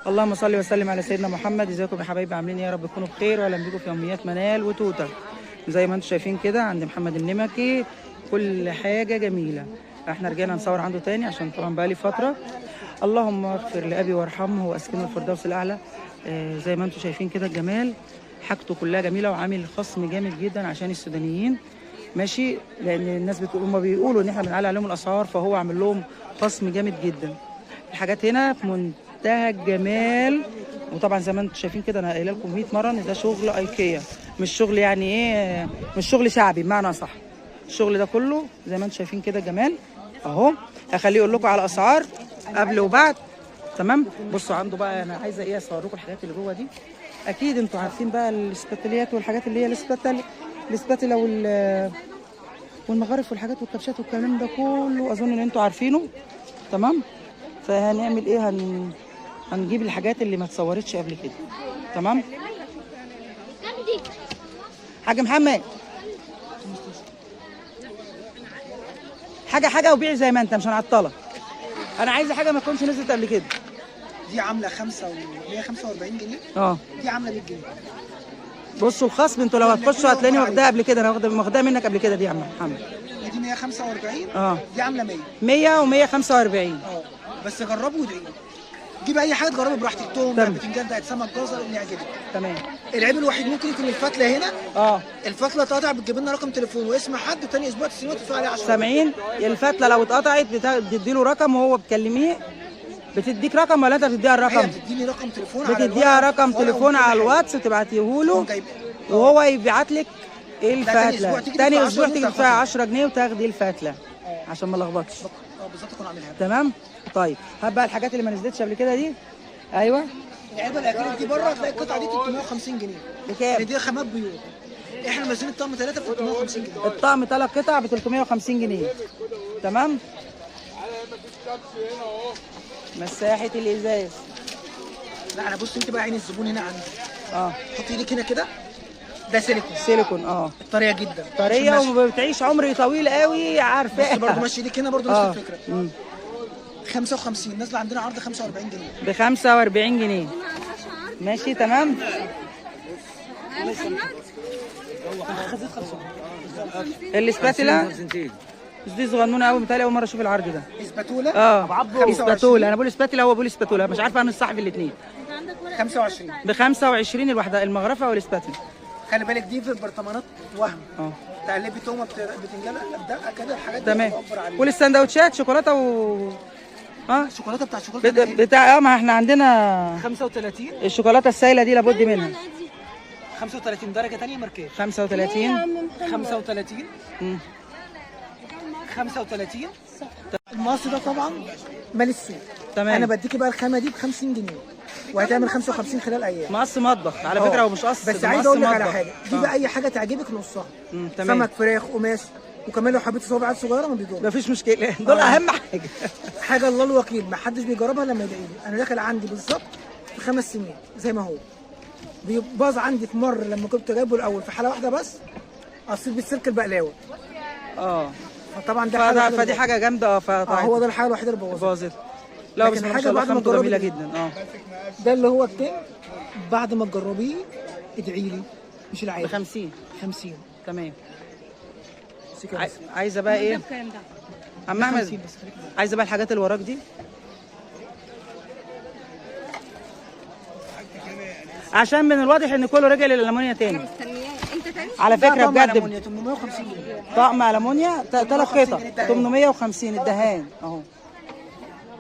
اللهم صل وسلم على سيدنا محمد. ازيكم يا حبايبي، عاملين ايه؟ يا رب تكونوا بخير. واهلا بيكم في يوميات منال وتوته. زي ما انتم شايفين كده عند محمد النمكي كل حاجه جميله. احنا رجعنا نصور عنده تاني عشان طبعا بقالي فتره. اللهم اغفر لابي وارحمه واسكنه الفردوس الاعلى. زي ما انتم شايفين كده الجمال، حاجته كلها جميله وعامل خصم جامد جدا عشان السودانيين. ماشي، لان الناس هم بيقولوا ان احنا بنعلي عليهم الاسعار، فهو عامل لهم خصم جامد جدا. الحاجات هنا في منتهى الجمال. وطبعا زي ما انتم شايفين كده، انا قايله لكم 100 مره ان ده شغل ايكيا، مش شغل يعني ايه، مش شغل شعبي بمعنى صح. الشغل ده كله زي ما انتم شايفين كده جمال اهو. هخليه يقول لكم على اسعار قبل وبعد. تمام، بصوا عنده بقى. انا عايزه ايه، اصور لكم الحاجات اللي جوه دي. اكيد انتوا عارفين بقى الاسباتيليات والحاجات اللي هي الاسباتيلا والمغارف والحاجات والكبشات والكلام ده كله، اظن ان انتوا عارفينه. تمام، فهنعمل ايه، هنجيب الحاجات اللي ما اتصورتش قبل كده. تمام حاج محمد، حاجه وبيع زي ما انت، مش هنعطلك. انا عايزه حاجه ما تكونش نزلت قبل كده. دي عامله 145 جنيه. دي عامله 100 جنيه. بصوا الخصم، انتوا لو هتخشوا هتلاقيني واخداها قبل كده. انا واخداها منك قبل كده دي يا عم محمد. دي 145. دي عامله 100 و145. بس جربوا وادعوا. جيب اي حاجه تجربوا براحتك. توم، بتنجان، ده سمك، جزر، اللي يعجبك. تمام. العيب الوحيد ممكن يكون الفتله هنا. الفتله اتقطع، بتجيب لنا رقم تليفون واسم حد، وتاني اسبوع تسلمه وتدفع عليه 10. سامعين؟ الفتله لو اتقطعت بتدي له رقم وهو بتكلميه. بتديك رقم ولا انت بتديها الرقم؟ هي بتديني رقم تليفون. بتديها رقم تليفون على الواتس، تبعتيه له وهو يبعت لك الفتله. تاني اسبوع تيجي تدفعي 10 جنيه وتاخدي الفتله عشان ما لخبطش. بالظبط اكون عاملها. تمام. طيب هات بقى الحاجات اللي ما نزلتش قبل كده دي. ايوه، العلبه الاكريليك دي بره هتلاقي القطعه دي 350 جنيه. بكام؟ دي خامات بيوت. احنا منزلين الطقم 3 ب 350 جنيه. الطقم 3 قطع ب 350 جنيه. تمام. مساحه الازاز. لا انا بص، انت بقى عين الزبون هنا عندي. حطي ايدك هنا كده. ده سيليكون. طريه جدا، طريه وبتعيش عمر طويل قوي، عارفه. بس برضه ماشي ايدك هنا برضه نفس الفكره. 55 نازله عندنا عرض 45 جنيه. ب 45 جنيه. ماشي تمام. الاسباتيلا دي صغنونه قوي، متهيألي اول مره اشوف العرض ده. اسباتولا. اسباتولا. انا بقول اسباتيلا وهو بيقول اسباتولا، مش عارفه انا الصح في الاثنين. 25 ب 25 الواحده، المغرفه والاسباتيلا. خلي بالك دي في البرطمانات وهم. تقلبي تومه بتنجان دقه كده، الحاجات دي تمام. والسندوتشات شوكولاته الشوكولاته بتاع ما احنا عندنا 35. الشوكولاته السايله دي لابد منها. 35 درجه ثانيه ماركات. 35. 35. المصري ده طبعا مال السوق. تمام. انا بديكي بقى الخامه دي ب 50 جنيه وهتعمل 55 خلال ايام. مقص مطبخ على فكره، ومش قص. بس عايز اقول لك على حاجه، دي بقى اي حاجه تعجبك نصها. سمك، فراخ، قماش، وكمان لو حبيت صوابع صغيره ما بيضرش. مفيش مشكله، دول اهم حاجه الله الوكيل، ما حدش بيجربها لما يدعي لي. انا داخل عندي بالظبط في 5 سنين زي ما هو. باظ عندي في مره لما كنت جايبه الاول في حاله واحده بس، قصيت بالسلك البقلاوه. فطبعا ده فدي حاجه جامده. هو ده الحاجه الوحيده اللي باظت. لا بس ما شاء الله خامته جميله جدا. ده اللي هو التاني، بعد ما تجربيه ادعي لي، مش العادي. ب 50. تمام. عايزه بقى ايه عم احمد؟ عايزه بقى الحاجات اللي وراك دي، عشان من الواضح ان كله رجع للالمونيا تاني. على فكره بجد 850 جنيه طقم المونيا 3 قطع 850 الدهان اهو.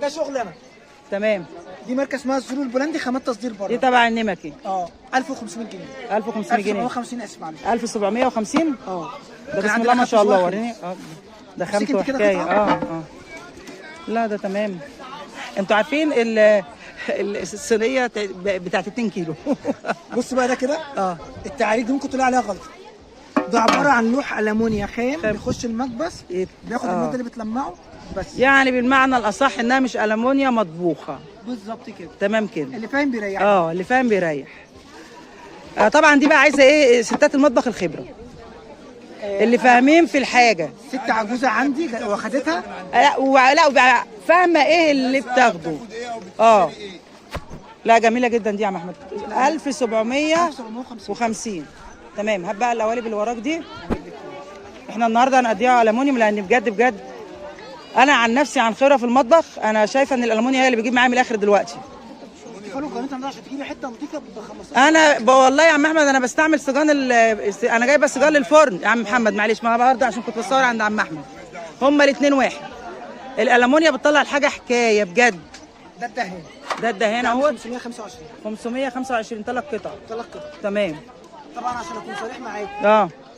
ده شغل انا. تمام. دي ماركه اسمها الزرو البولندي، خامات تصدير بره. دي تبع النمكي. 1500 جنيه. 1500 جنيه. 1750 اسف معلش. 1750. ده بسم الله ما شاء الله. وريني. ده خامته حكايه. لا ده تمام. انتوا عارفين الصينيه بتاعت 2 كيلو. بص بقى ده كده. التعاريف دي ممكن تلاقي عليها غلطه. ده عباره عن لوح المونيا خام بيخش المكبس، بياخد الماده اللي بتلمعه بس. يعني بالمعنى الاصح انها مش المونيا مطبوخه. بالظبط كده. تمام كده. اللي فاهم بيريح. اللي فاهم بيريح. طبعا دي بقى عايزه ايه، ستات المطبخ الخبره. اللي فاهمين في الحاجه. ست عجوزه عندي واخدتها. لا فاهمه ايه اللي بتاخده. لا جميله جدا دي يا عم احمد. 1750. تمام. هات بقى القوالب اللي وراك دي. احنا النهارده هنقضيها الومنيوم لان بجد بجد انا عن نفسي عن خبره في المطبخ انا شايفه ان الالومنيوم هي اللي بتجيب معايا من الاخر دلوقتي. قالوا قناه عشان تجيبي حته نظيفه ب 15. انا والله يا عم احمد انا بستعمل سجان انا جايبه سجان للفرن يا عم محمد معلش ما برضه عشان كنت بصور عند عم احمد. هما الاثنين واحد. الالومنيوم بتطلع الحاجه حكايه بجد. ده الدهان. ده الدهان اهو 525. 525 3 قطع. 3 قطع. تمام. طبعا عشان اكون صريح معاك.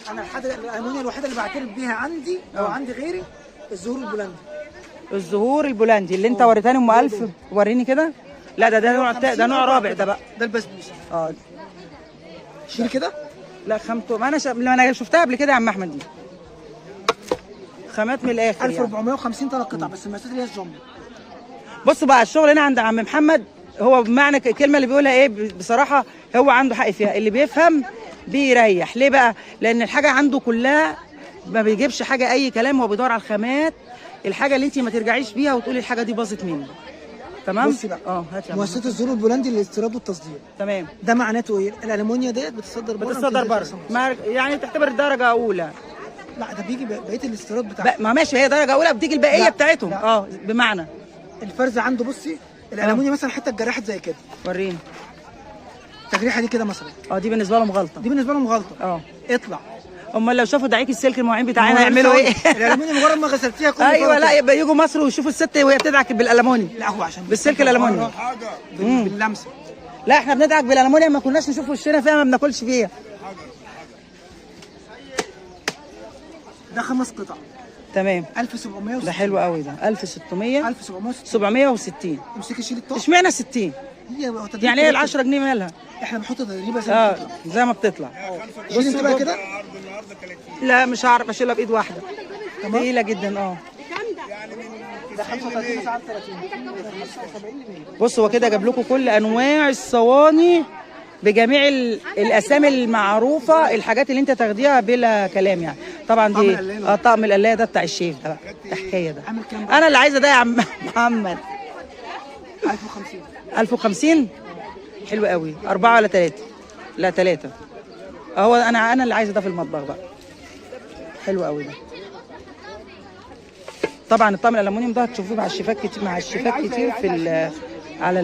انا الالومنيوم الوحيده اللي بعترف بيها عندي او عندي غيري الزهور البولندي. الزهور البولندي اللي انت وريتاني ام 1000 وريني كده. لا ده نوع ده نوع رابع ده بقى. ده البسبوسه. شيل كده. لا خامته ما انا شفتها قبل كده يا عم احمد دي. خامات من الاخر 1450 3 قطع بس المقاسات اللي هي الجامبو. بص بقى الشغل هنا عند عم محمد هو بمعنى الكلمه اللي بيقولها ايه بصراحه هو عنده حق فيها. اللي بيفهم بيريح. ليه بقى؟ لان الحاجه عنده كلها ما بيجيبش حاجه اي كلام. هو بيدور على الخامات الحاجه اللي انت ما ترجعيش بيها وتقولي الحاجه دي باظت مني. تمام. بصي بقى هات يا مؤسسه الزهور البولندي للاستيراد والتصدير. تمام. ده معناته ايه؟ الالومنيا ديت بتصدر بره يعني تعتبر درجه اولى. لا ده بيجي بقيه الاستيراد بتاعها. ما ماشي هي درجه اولى بتيجي البقيه بتاعتهم. بمعنى الفرز عنده بصي الالومنيا مثلا حتى اتجرحت زي كده. وريني التجريحه دي كده مثلا. دي بالنسبه لهم غلطه. دي بالنسبه لهم غلطه. اطلع. امال لو شافوا دعيك السلك المواعين بتاعنا هيعملوا ايه؟ الالومنيا مجرد ما غسلتيها كل ايوه لا يبقى يجوا مصر ويشوفوا الست وهي بتدعك بالالومنيوم. لا هو عشان بالسلك الالومنيوم باللمسه. لا احنا بندعك بالالومنيوم ما كناش نشوف وشنا فيها ما بناكلش فيها. ده 5 قطع. تمام. 1760. ده حلو قوي ده 1600 760. امسكي شيل الطاقه. اشمعنى 60؟ يعني ايه ال 10 جنيه مالها؟ احنا بنحط تدريبه زي ما بتطلع. شيل انت بقى كده. لا مش هعرف اشيلها بايد واحده. تقيله جدا. ده 35 ساعه 30. بص هو كده جاب لكم كل انواع الصواني بجميع الاسامي المعروفه. الحاجات اللي انت تاخديها بلا كلام يعني. طبعا دي طقم القلايه ده بتاع الشيف ده بقى. ده حكايه ده. انا اللي عايزه ده يا عم محمد. 1050. 1050 حلو قوي. 4 ولا 3؟ لا 3. هو انا اللي عايزه ده في المطبخ بقى. حلو قوي ده. طبعا الطقم الالومنيوم ده هتشوفوه مع الشيفات كتير كتير في على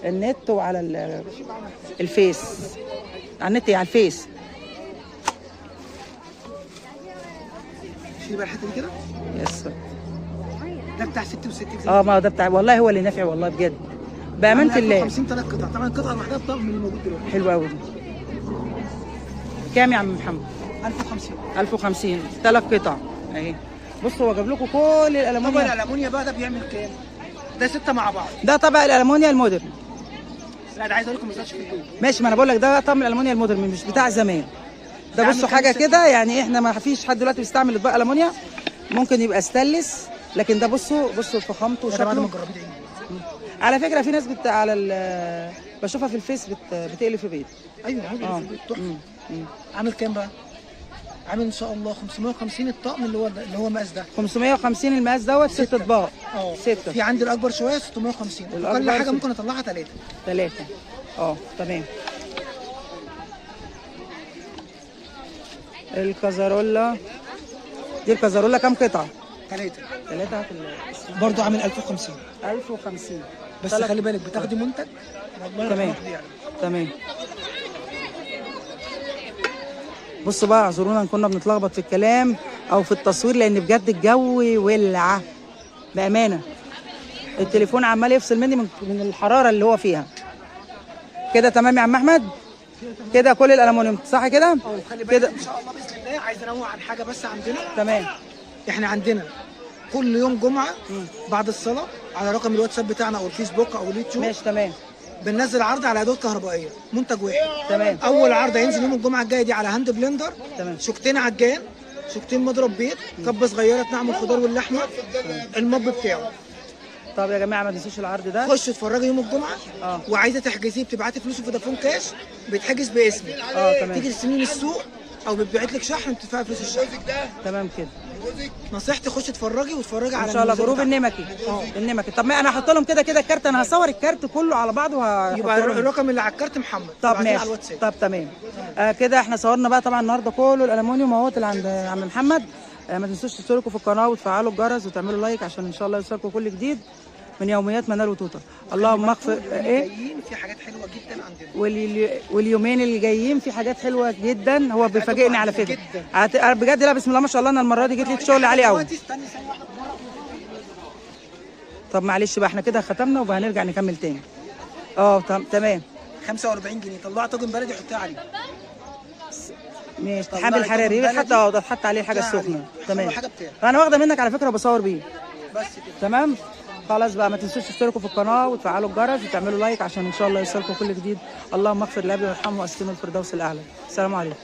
النت وعلى الفيس. على النت على الفيس. شيل بقى الحته دي كده. يس. ده بتاع 66. ما ده بتاع والله هو اللي نافع والله بجد بامانه الله. 50 3 قطع. طبعا القطعه الواحده الطقم اللي موجود دلوقتي. حلو قوي ده. كام يا عم محمد؟ 1050. 1050 3 قطع اهي. بص هو جاب لكم كل الالومنيوم. طبق الالومنيا بقى ده بيعمل كام؟ ده 6 مع بعض. ده طبق الالومنيا المودرن. لا ده عايز اقول لكم ما في البيت. ماشي ما انا بقول لك ده طقم الالومنيا المودرن مش بتاع زمان. ده بصوا حاجه كده يعني احنا ما فيش حد دلوقتي بيستعمل اطباق الومنيا. ممكن يبقى ستانلس لكن ده بصوا فخامته وشكله. على فكره في ناس بشوفها في الفيس بتقلي في بيت. ايوه عادي في البيت تحفه. عامل كام بقى؟ عامل ان شاء الله 550 الطقم اللي هو المقاس ده. 550 المقاس دوت 6 اطباق. 6. في عندي الاكبر شويه 650. اقل حاجه ممكن اطلعها 3. تمام. الكازارولا دي الكازارولا كام قطعه؟ 3 برضه عامل 1050. 1050 بس خلي بالك بتاخدي منتج والله. تمام. بصوا بقى اعذرونا كنا بنتلخبط في الكلام او في التصوير لان بجد الجو ولع بامانه. التليفون عمال يفصل مني من الحراره اللي هو فيها. كده تمام يا عم احمد؟ كده كل الالومنيوم صح كده؟ خلي بالك ان شاء الله باذن الله. عايز انوع عن حاجه بس عندنا. تمام. احنا عندنا كل يوم جمعه بعد الصلاه على رقم الواتساب بتاعنا او الفيسبوك او اليوتيوب. ماشي تمام. بننزل عرض على ادوات كهربائيه منتج واحد. تمام. اول عرض هينزل يوم الجمعه الجايه دي على هاند بلندر. تمام. شوكتين عجان، شوكتين مضرب بيض، كبه صغيره تنعم الخضار واللحمه، المب بتاعه. طب يا جماعه ما تنسوش العرض ده. خش اتفرجي يوم الجمعه. وعايزه تحجزيه بتبعتي فلوس فودافون كاش بيتحجز باسمك. تمام. تيجي تستلمي من السوق او بتبعت لك شحن بتدفعي فلوس الشحن. تمام كده. نصيحتي خش اتفرجي واتفرجي على ان شاء الله الميزان جروب بتاعها. النمكي. النمكي. طب ما انا هحط لهم كده كده الكارت، انا هصور الكارت كله على بعضه وهحط يبقى لهم. الرقم اللي على الكارت محمد، طب ابعتيه على ماشي. الواتساب. طب تمام. كده احنا صورنا بقى طبعا النهارده كله الالومنيوم اهوت اللي عند عم محمد. ما تنسوش تشتركوا في القناه وتفعلوا الجرس وتعملوا لايك عشان ان شاء الله يوصلكم كل جديد من يوميات منال وتوته. اللهم اغفر ايه جايين في حاجات حلوه جدا عندنا. واليومين اللي جايين في حاجات حلوه جدا. هو بيفاجئني على فكره جداً. بجد. لا بسم الله ما شاء الله، انا المره دي جيت لي شغل عالي قوي. استني ثانيه واحده بره. طب معلش بقى، احنا كده ختمنا وهنرجع نكمل تاني. تمام 45 جنيه طلع طاجن بلدي حطيه عليه. ماشي. طلعي حامل حراري طاجن حتى بلدي. ده اتحط عليه الحاجه حطها السخنه. عليه. تمام. حاجة بتاعي. انا واخده منك على فكره وبصور بيه. بس كده. تمام. خلاص بقى، ما تنسوش تشتركوا في القناه وتفعلوا الجرس وتعملوا لايك عشان ان شاء الله يوصلكم كل جديد. اللهم اغفر لابي وارحمه واسكنه الفردوس الاعلى. السلام عليكم.